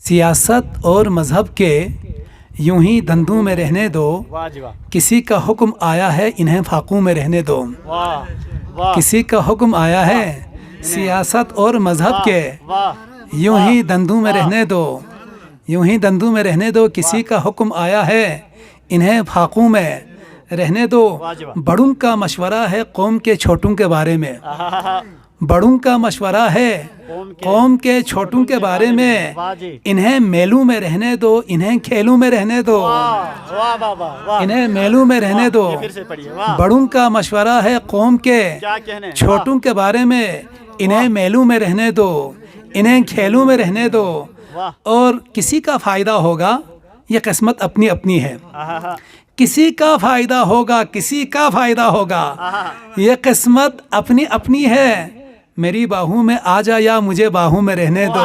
सियासत और मज़हब के यूं ही धंधों में रहने दो, वाह जी वाह, किसी का हुक्म आया है इन्हें फाकों में रहने दो। वाह वाह, किसी का हुक्म आया है सियासत और मज़हब के वाह, यूं ही धंधों में रहने दो, यूं ही धंधों में रहने दो। किसी का हुक्म आया है इन्हें फाकों में रहने दो। वाह जी वाह। बड़ों का मशवरा है कौम के छोटों के बारे में, आहा, बड़ों का मशवरा है कौम के छोटों के बारे में। वाह जी, इन्हें मेलों में रहने दो, इन्हें खेलों में रहने दो, वाह वाह वाह वाह वाह, इन्हें मेलों में रहने दो। ये फिर से पढ़िए, वाह, बड़ों का मशवरा है कौम के क्या कहने, छोटों के बारे में। इन्हें मेलों में रहने दो, इन्हें खेलों में रहने दो। वाह, और किसी का फ़ायदा होगा ये किस्मत अपनी अपनी है। आहा, किसी का फ़ायदा होगा, किसी का फ़ायदा होगा, आहा, ये किस्मत अपनी अपनी है। मेरी बाहों में आ जा या मुझे बाहों में रहने दो,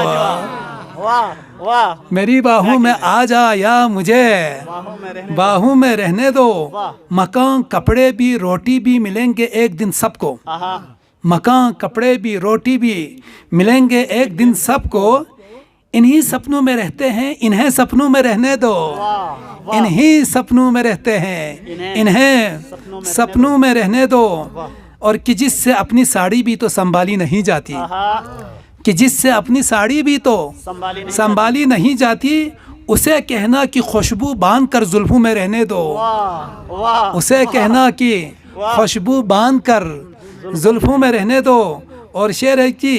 वाह वाह, मेरी बाहों में आ जा या मुझे बाहों में रहने, बाहों में रहने दो। वाह। मकान कपड़े भी रोटी भी मिलेंगे एक दिन सबको, आहा, मकान कपड़े भी रोटी भी मिलेंगे एक दिन सबको। इन्हीं सपनों में रहते हैं, इन्हें सपनों में रहने दो, वाह वाह, इन्हीं सपनों में रहते हैं, इन्हें सपनों में रहने दो। और कि जिससे अपनी साड़ी भी तो संभाली नहीं जाती, आहा, कि जिससे अपनी साड़ी भी तो संभाली नहीं जाती, उसे कहना कि खुशबू बांध कर जुल्फों में रहने दो, वाह वाह, उसे कहना कि खुशबू बांध कर जुल्फों में रहने दो। और शेर है कि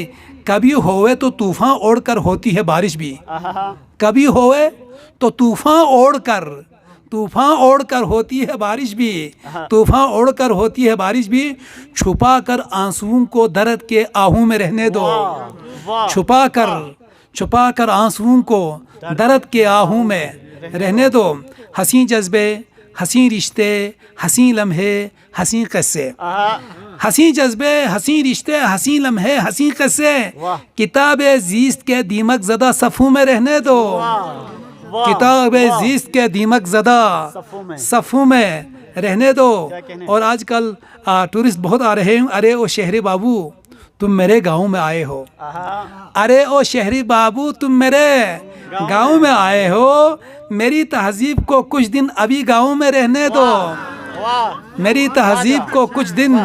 कभी होवे तो तूफान ओढ़ कर होती है बारिश भी, आहा, कभी होवे तो तूफान ओढ़ कर होती है बारिश भी, तूफान ओढ़ कर होती है बारिश भी। छुपा कर आंसुओं को दर्द के आहू में रहने दो, वाह, छुपा कर आंसुओं को दर्द के आहू में रहने दो। हंसी जज्बे, हंसी रिश्ते, हंसी लम्हे, हंसी किस्से, आहा, हंसी जज्बे, हंसी रिश्ते, हंसी लम्हे, हंसी किस्से। वाह, किताबे जीस्त के दीमक ज़दा सफ़ों में रहने दो, वाह, किताबे जीस्त के दीमक ज़दा सफ़ों में रहने दो। कहने? और आजकल टूरिस्ट बहुत आ रहे हैं। अरे ओ शहरी बाबू तुम मेरे गांव में आए हो, आहा, अरे ओ शहरी बाबू तुम मेरे गांव में आए हो, मेरी तहजीब को कुछ दिन अभी गांव में रहने दो, वाह, मेरी तहजीब को कुछ दिन,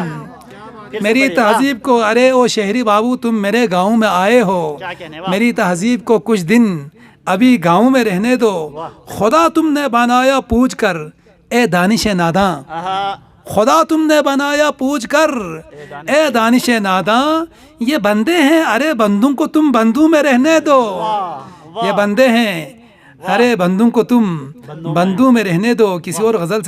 मेरी तहजीब को। अरे ओ शहरी बाबू तुम मेरे गांव में आए हो, क्या कहने, वाह, मेरी तहजीब को कुछ दिन अभी गांव में रहने दो। खुदा तुमने बनाया पूछ कर ए दानिश नादां, आहा, खुदा तुमने बनाया पूछ कर ए दानिश नादां। ये बंदे हैं, अरे बंदों को तुम बंधु में रहने दो, वाह, ये बंदे हैं, अरे बंदों को तुम बंधु में रहने दो। किसी और गज़ल से